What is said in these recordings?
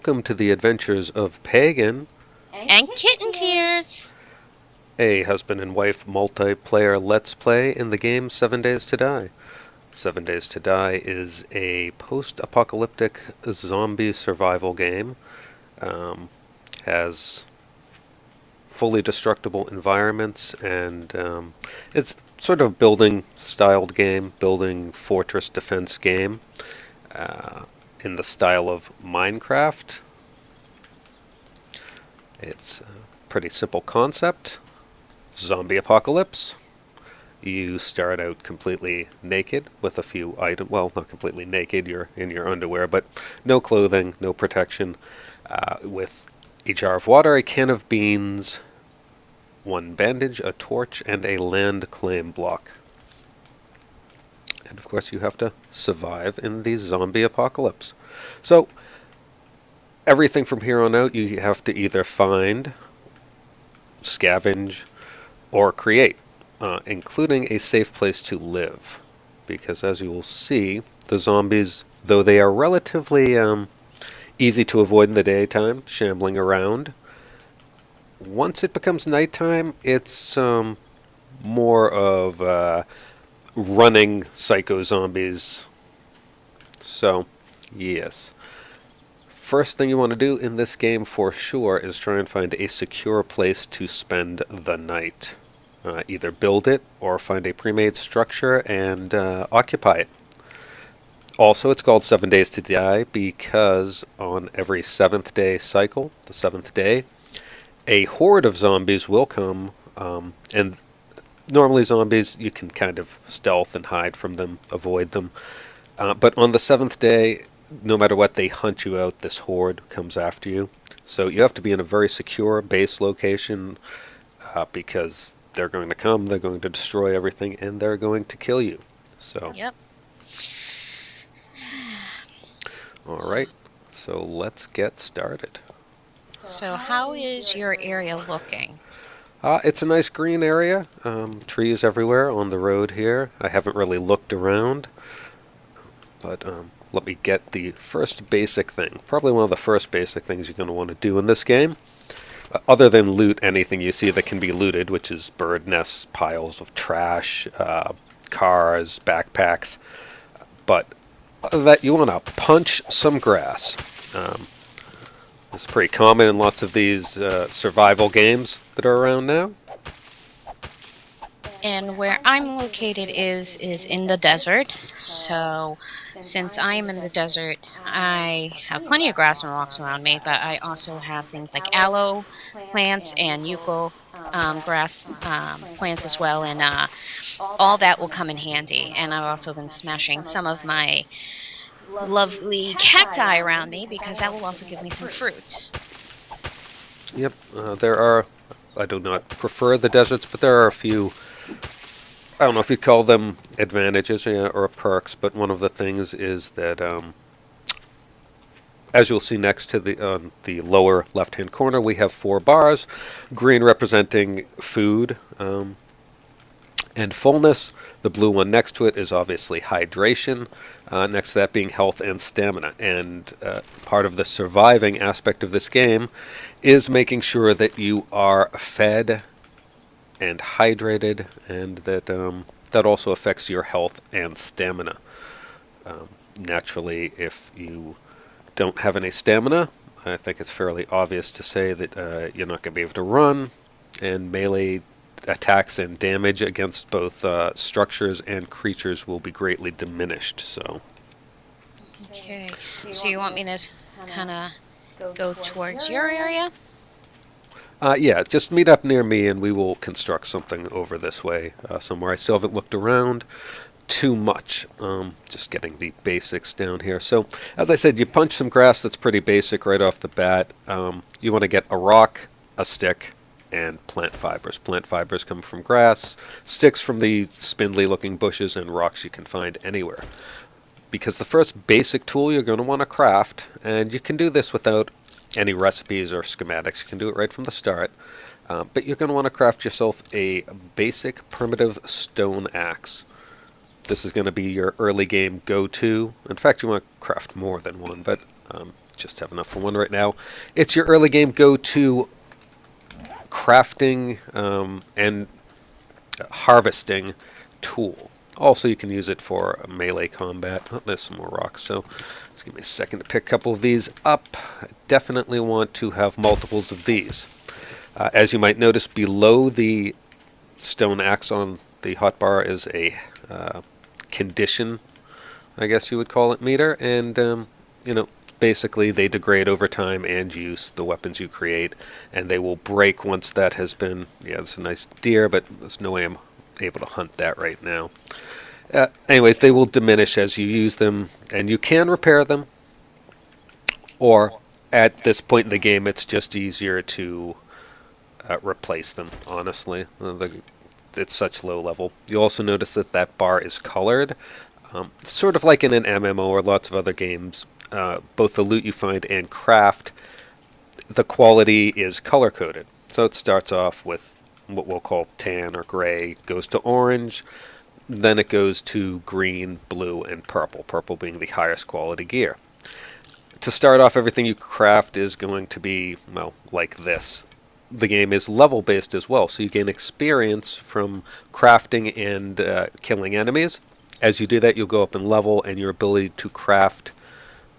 welcome to the adventures of Pagan, And Kitten Tears! a husband and wife multiplayer let's play in the game 7 Days to Die. 7 Days to Die is a post-apocalyptic zombie survival game. Has fully destructible environments, and it's sort of building styled game, building fortress defense game uh, in the style of Minecraft. It's a pretty simple concept. Zombie apocalypse. You start out completely naked with a few items. Well, not completely naked, you're in your underwear, but no clothing, no protection. With a jar of water, a can of beans, one bandage, a torch, and a land claim block. And of course, you have to survive in the zombie apocalypse. So, everything from here on out, you have to either find, scavenge, or create, including a safe place to live. Because as you will see, the zombies, though they are relatively easy to avoid in the daytime, shambling around, once it becomes nighttime, it's more of running psycho zombies. So, yes. First thing you want to do in this game for sure is try and find a secure place to spend the night. Either build it or find a pre-made structure and occupy it. Also, it's called 7 Days to Die because on every 7th day cycle, the 7th day, a horde of zombies will come, and normally zombies, you can kind of stealth and hide from them, avoid them. But on the 7th day, no matter what, they hunt you out. This horde comes after you. So you have to be in a very secure base location because they're going to come, they're going to destroy everything, and they're going to kill you. So, Yep. all right. So let's get started. So, how is your area looking? It's a nice green area. Trees everywhere on the road here. I haven't really looked around, but let me get the first basic thing. Probably one of the first basic things you're going to want to do in this game. Other than loot anything you see that can be looted, which is bird nests, piles of trash, cars, backpacks. But other than that, you want to punch some grass. It's pretty common in lots of these survival games that are around now. And where I'm located is in the desert. So, since I am in the desert, I have plenty of grass and rocks around me, but I also have things like aloe plants and yucca grass plants as well, and all that will come in handy. And I've also been smashing some of my lovely cacti around me because that will also give me some fruit. Yep, there are. I do not prefer the deserts, but there are a few. I don't know if you call them advantages or perks, but one of the things is that, as you'll see next to the lower left-hand corner, we have 4 bars, green representing food and fullness. The blue one next to it is obviously hydration. Next to that being health and stamina. And part of the surviving aspect of this game is making sure that you are fed and hydrated, and that also affects your health and stamina. Naturally, if you don't have any stamina, I think it's fairly obvious to say that you're not going to be able to run, and melee attacks and damage against both structures and creatures will be greatly diminished. So, Okay, so you want me to kind of go towards your area? yeah, just meet up near me and we will construct something over this way somewhere. I still haven't looked around too much. Just getting the basics down here. So, as I said, you punch some grass. That's pretty basic right off the bat. You want to get a rock, a stick, and plant fibers. Plant fibers come from grass, sticks from the spindly-looking bushes, and rocks you can find anywhere. Because the first basic tool you're going to want to craft, and you can do this without any recipes or schematics, you can do it right from the start, but you're going to want to craft yourself a basic primitive stone axe. This is going to be your early game go-to. In fact, you want to craft more than one, but just have enough for one right now. It's your early game go-to crafting and harvesting tool. Also, you can use it for melee combat. Oh, there's some more rocks, so just give me a second to pick a couple of these up. I definitely want to have multiples of these. As you might notice, below the stone axe on the hotbar is a condition, I guess you would call it, meter, and you know, basically they degrade over time and use, the weapons you create, and they will break once that has been. Yeah, it's a nice deer, but there's no way I'm able to hunt that right now. Anyways, they will diminish as you use them, and you can repair them, or at this point in the game, it's just easier to replace them, honestly. It's such low level. You also notice that that bar is colored, sort of like in an MMO or lots of other games. Both the loot you find and craft, the quality is color coded. So it starts off with what we'll call tan or gray, goes to orange, then it goes to green, blue, and purple. Purple being the highest quality gear. To start off, everything you craft is going to be, well, like this. The game is level based as well, so you gain experience from crafting and killing enemies. As you do that, you'll go up in level, and your ability to craft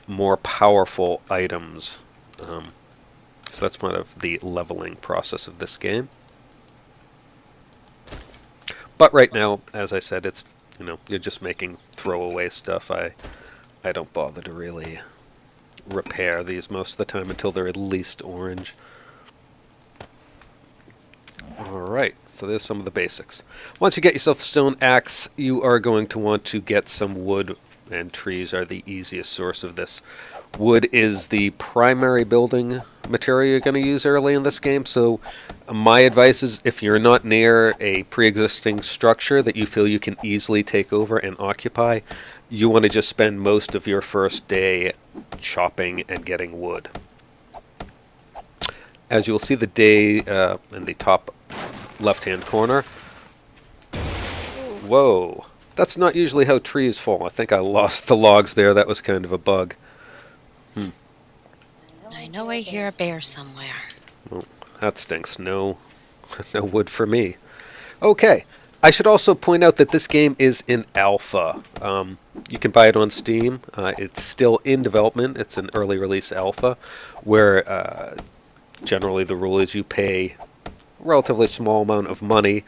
more powerful items. So that's part of the leveling process of this game. But right now, as I said, it's, you're just making throwaway stuff. I don't bother to really repair these most of the time until they're at least orange. Alright, so there's some of the basics. Once you get yourself a stone axe, you are going to want to get some wood, and trees are the easiest source of this. Wood is the primary building material you're going to use early in this game, so my advice is if you're not near a pre-existing structure that you feel you can easily take over and occupy, you want to just spend most of your first day chopping and getting wood. As you'll see the day in the top left-hand corner. Whoa. That's not usually how trees fall. I think I lost the logs there. That was kind of a bug. I know I hear a bear somewhere. Well, that stinks. No, no wood for me. Okay. I should also point out that this game is in alpha. You can buy it on Steam. It's still in development. It's an early release alpha, where generally the rule is you pay a relatively small amount of money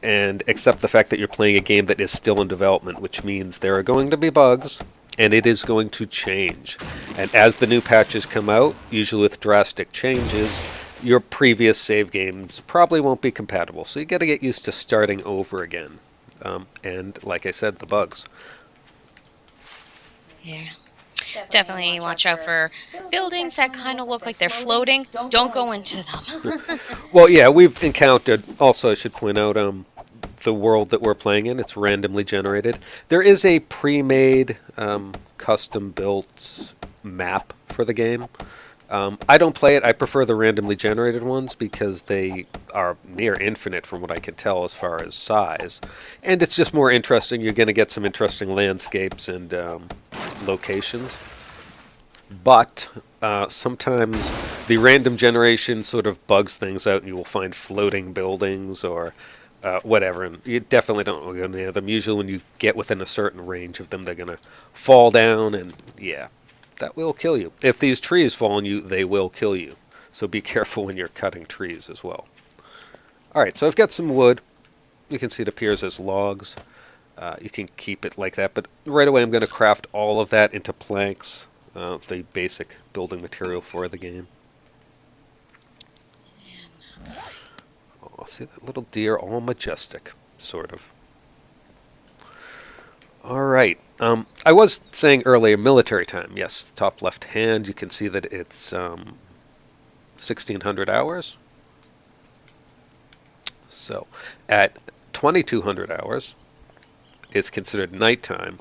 and accept the fact that you're playing a game that is still in development, which means there are going to be bugs, and it is going to change. And as the new patches come out, usually with drastic changes, your previous save games probably won't be compatible. So you got to get used to starting over again. And like I said, the bugs. Yeah. Definitely watch out for buildings that kind of look like they're floating. Don't go into them. Well, yeah, we've encountered, also I should point out, the world that we're playing in, it's randomly generated. There is a pre-made, custom-built map for the game. I don't play it. I prefer the randomly generated ones because they are near infinite from what I can tell as far as size. And it's just more interesting. You're going to get some interesting landscapes and locations. But sometimes the random generation sort of bugs things out and you will find floating buildings or whatever. And you definitely don't want to go near them. Usually when you get within a certain range of them, they're going to fall down and, yeah. That will kill you. If these trees fall on you, they will kill you. So be careful when you're cutting trees as well. Alright, so I've got some wood. You can see it appears as logs. You can keep it like that, but right away I'm going to craft all of that into planks. The basic building material for the game. Oh, see that little deer, all majestic, sort of. Alright, I was saying earlier military time. Yes, top left hand, you can see that it's 1600 hours. So, at 2200 hours, it's considered nighttime,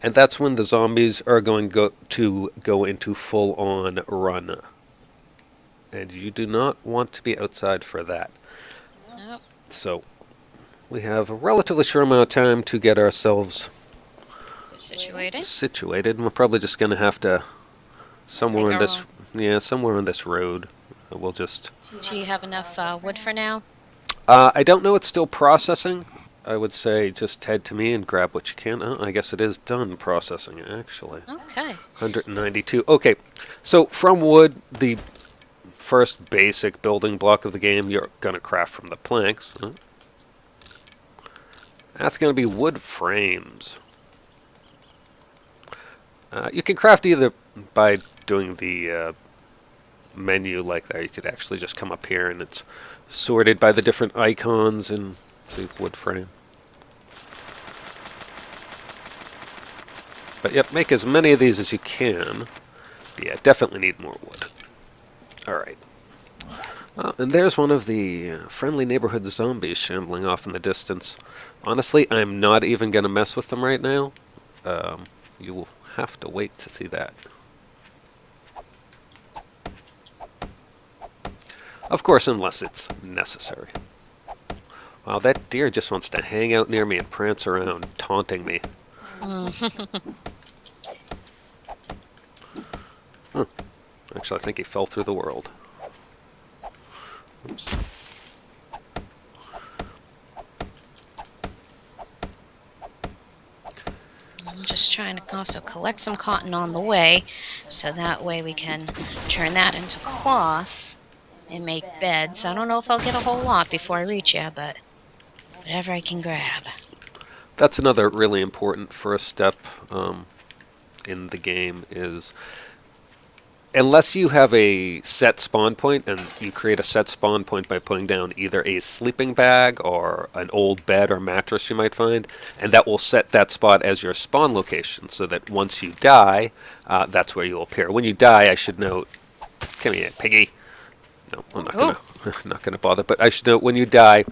and that's when the zombies are going to go into full-on run. And you do not want to be outside for that. Nope. So, we have a relatively short amount of time to get ourselves Situated. and we're probably just going to have to somewhere Like in this, around. yeah, somewhere on this road. We'll just. Do you have enough wood for now? I don't know. It's still processing. I would say just head to me and grab what you can. Oh, I guess it is done processing actually. Okay. 192. Okay, so from wood, the first basic building block of the game, you're gonna craft from the planks. That's gonna be wood frames. You can craft either by doing the menu like that. You could actually just come up here and it's sorted by the different icons and see wood frame. But yep, make as many of these as you can. Yeah, definitely need more wood. Alright. And there's one of the friendly neighborhood zombies shambling off in the distance. Honestly, I'm not even going to mess with them right now. You will have to wait to see that. Of course, unless it's necessary. Wow, that deer just wants to hang out near me and prance around, taunting me. Huh. Actually, I think he fell through the world. Oops. I'm just trying to also collect some cotton on the way, so that way we can turn that into cloth and make beds. I don't know if I'll get a whole lot before I reach you, but whatever I can grab. That's another really important first step in the game is unless you have a set spawn point, and you create a set spawn point by putting down either a sleeping bag or an old bed or mattress you might find, and that will set that spot as your spawn location, so that once you die, that's where you'll appear. When you die, I should note, come here, piggy. No, I'm not Oh, gonna, not gonna bother. But I should note when you die,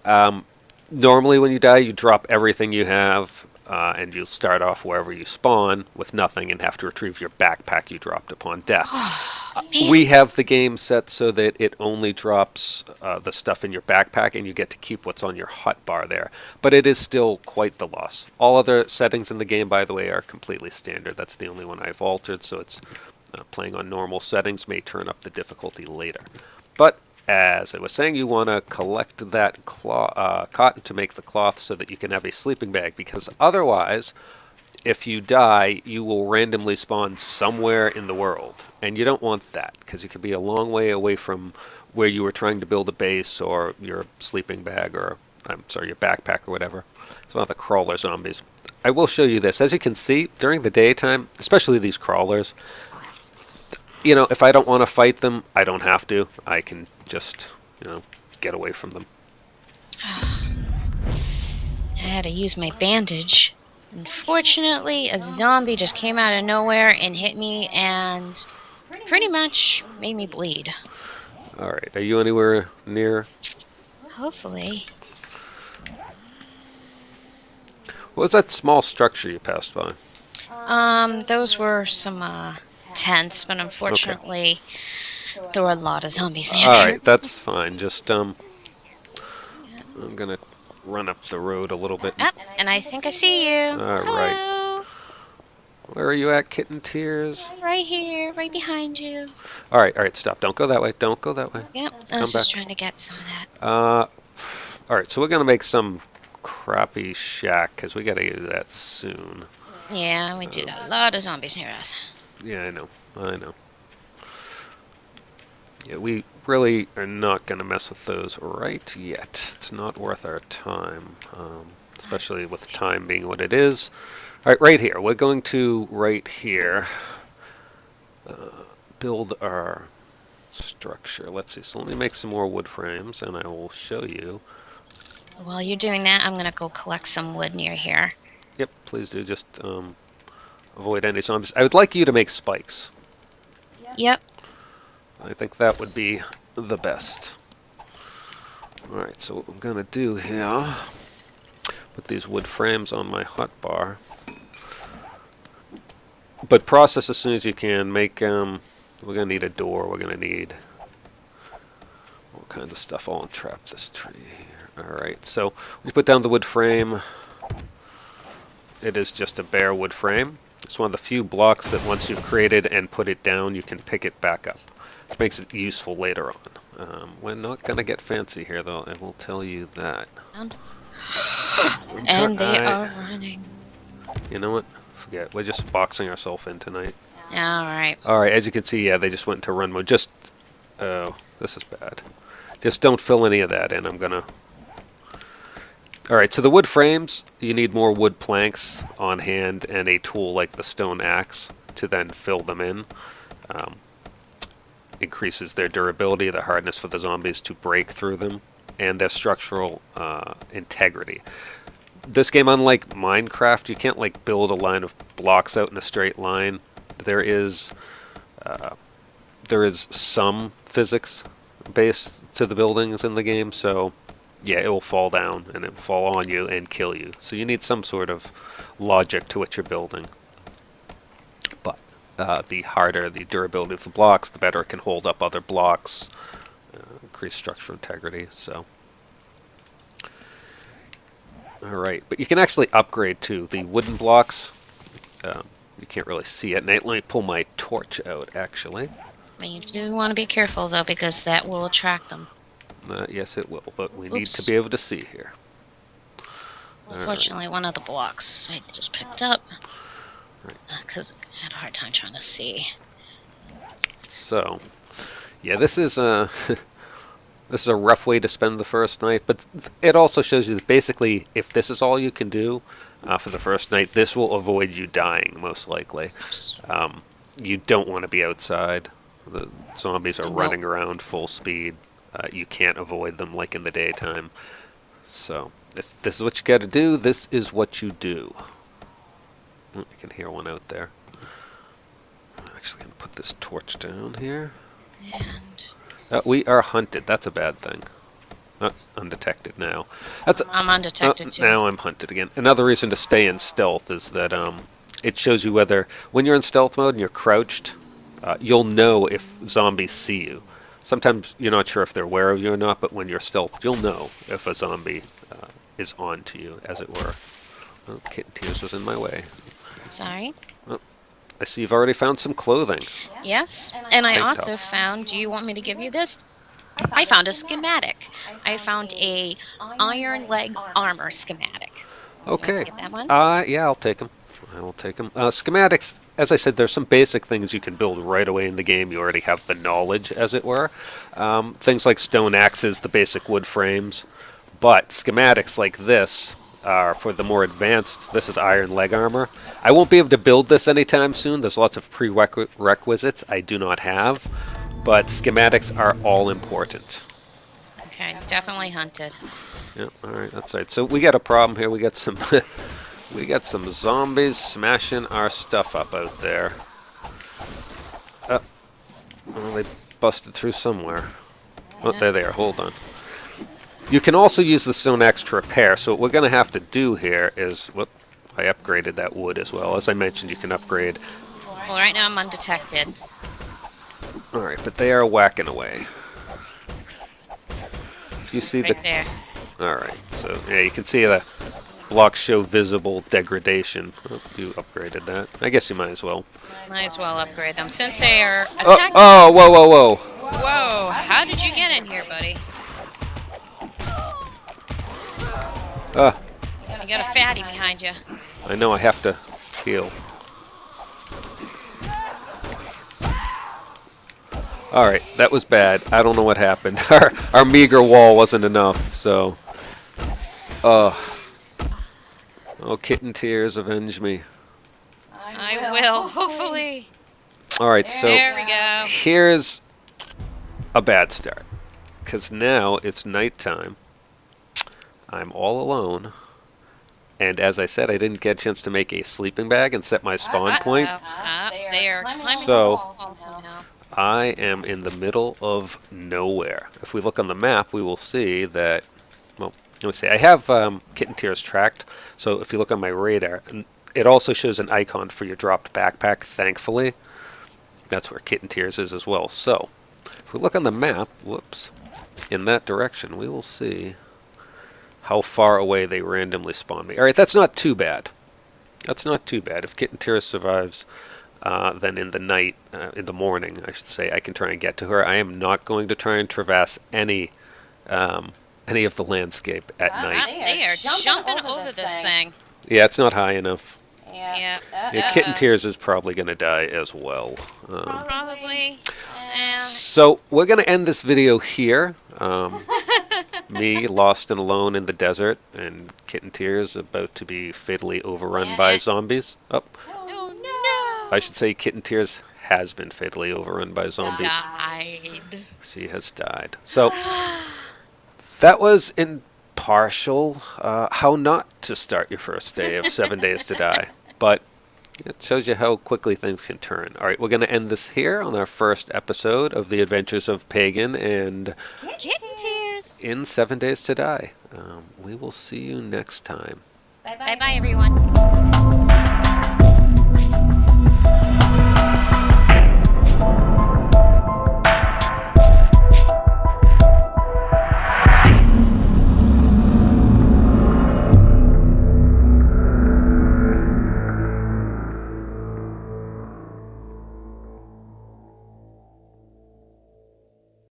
um, normally when you die, you drop everything you have, and you'll start off wherever you spawn with nothing and have to retrieve your backpack you dropped upon death. oh man. We have the game set so that it only drops the stuff in your backpack, and you get to keep what's on your hotbar there. But it is still quite the loss. All other settings in the game, by the way, are completely standard. That's the only one I've altered, so it's playing on normal settings may turn up the difficulty later. But as I was saying, you want to collect that cotton to make the cloth so that you can have a sleeping bag, because otherwise, if you die, you will randomly spawn somewhere in the world, and you don't want that, because you could be a long way away from where you were trying to build a base or your sleeping bag or, I'm sorry, your backpack or whatever. It's one of the crawler zombies. I will show you this. As you can see, during the daytime, especially these crawlers, if I don't want to fight them, I don't have to. I can just, get away from them. I had to use my bandage. Unfortunately, a zombie just came out of nowhere and hit me and pretty much made me bleed. All right, are you anywhere near? Hopefully. What was that small structure you passed by? Those were some tents, but unfortunately, there were a lot of zombies near All there. right, that's fine. Just I'm gonna run up the road a little bit. Up, and I think I see you. All right, Hello. where are you at, Kitten Tears? Right here, right behind you. All right, stop. Don't go that way. Don't go that way. Yep, I Come was back. just trying to get some of that. All right, so we're gonna make some crappy shack because we gotta do that soon. Yeah, we do got a lot of zombies near us. Yeah, I know. Yeah, we really are not going to mess with those right yet. It's not worth our time, especially with time being what it is. All right, right here. We're going to, right here, build our structure. Let's see. So let me make some more wood frames, and I will show you. While you're doing that, I'm going to go collect some wood near here. Yep, please do. Just avoid any zombies. I would like you to make spikes. Yep. I think that would be the best. Alright, so what I'm going to do here, put these wood frames on my hotbar. But process as soon as you can. Make, we're going to need a door, we're going to need all kinds of stuff. I'll entrap this tree here. Alright, so we put down the wood frame. It is just a bare wood frame. It's one of the few blocks that once you've created and put it down, you can pick it back up, which makes it useful later on. We're not going to get fancy here, though, I will tell you that. And they are running. You know what? Forget. We're just boxing ourselves in tonight. Alright. Alright, as you can see, yeah, they just went into run mode. Just, oh, this is bad. Just don't fill any of that in. I'm going to... Alright, so the wood frames, you need more wood planks on hand and a tool like the stone axe to then fill them in. Increases their durability, the hardness for the zombies to break through them, and their structural integrity. This game, unlike Minecraft, you can't like build a line of blocks out in a straight line. There is some physics base to the buildings in the game, so yeah, it will fall down and it will fall on you and kill you. So you need some sort of logic to what you're building. But the harder the durability of the blocks, the better it can hold up other blocks, increase structural integrity. So, all right, but you can actually upgrade to the wooden blocks. You can't really see it. Nate, let me pull my torch out. Actually, You do want to be careful though, because that will attract them. yes, it will, but we need to be able to see here. Unfortunately, one of the blocks I just picked up because I had a hard time trying to see. So, yeah, this is a this is a rough way to spend the first night, but it also shows you that basically, if this is all you can do for the first night, this will avoid you dying most likely. You don't want to be outside. The zombies are running around full speed. You can't avoid them like in the daytime. So, if this is what you got to do, this is what you do. I can hear one out there. I'm actually going to put this torch down here. And We are hunted. That's a bad thing. Undetected now. I'm undetected too. Now I'm hunted again. Another reason to stay in stealth is that it shows you whether, when you're in stealth mode and you're crouched, you'll know if zombies see you. Sometimes you're not sure if they're aware of you or not, but when you're stealth, you'll know if a zombie is on to you, as it were. Oh, Kitten Tears was in my way. Sorry. Oh, I see you've already found some clothing. Yes, and I Tank also top. found, do you want me to give you this? I found a schematic. I found a iron leg armor schematic. Okay. Get that one? Yeah, I'll take them. I will take them. Schematics, as I said, there's some basic things you can build right away in the game. You already have the knowledge, as it were. Things like stone axes, the basic wood frames. But schematics like this are for the more advanced. This is iron leg armor. I won't be able to build this anytime soon. There's lots of prerequisites I do not have. But schematics are all important. Okay, definitely hunted. Yeah, all right, that's right. So we got a problem here. We got some we got some zombies smashing our stuff up out there. Well, they busted through somewhere. Oh, there they are. Hold on. You can also use the stone axe to repair. So what we're going to have to do here is, whoop, I upgraded that wood as well. As I mentioned, you can upgrade. Well, right now I'm undetected. All right, but they are whacking away. If you see Right there. All right, so yeah, you can see the blocks show visible degradation. Oh, you upgraded that. I guess you might as well. Might as well upgrade them since they are Oh, attacking. oh, whoa, whoa, whoa. Whoa, how did you get in here, buddy? You got a fatty behind you. I know I have to heal. Alright, that was bad. I don't know what happened. Our meager wall wasn't enough, so... Oh, Kitten Tears, avenge me. I will, hopefully. Alright, so There we go. here's a bad start. Because now it's nighttime. I'm all alone. And as I said, I didn't get a chance to make a sleeping bag and set my spawn point. They are climbing So- the wall somehow. I am in the middle of nowhere. If we look on the map, we will see that, well, let me see. I have Kitten Tears tracked, so if you look on my radar, it also shows an icon for your dropped backpack, thankfully. That's where Kitten Tears is as well. So, if we look on the map, whoops, in that direction, we will see how far away they randomly spawn me. Alright, that's not too bad. That's not too bad. If Kitten Tears survives, then in the night, in the morning, I should say, I can try and get to her. I am not going to try and traverse um, any of the landscape at night. They are jumping over this thing. Yeah, it's not high enough. Yeah. Yeah, Kitten Tears is probably going to die as well. Probably. So we're going to end this video here. Me lost and alone in the desert, and Kitten Tears about to be fatally overrun by zombies. Oh, Oh no! I should say Kitten Tears has been fatally overrun by zombies. Died. She has died. So that was impartial. How not to start your first day of 7 days to die. But it shows you how quickly things can turn. All right, we're going to end this here on our first episode of the Adventures of Pagan and Kitten Tears. in 7 days to die. We will see you next time. Bye bye, everyone.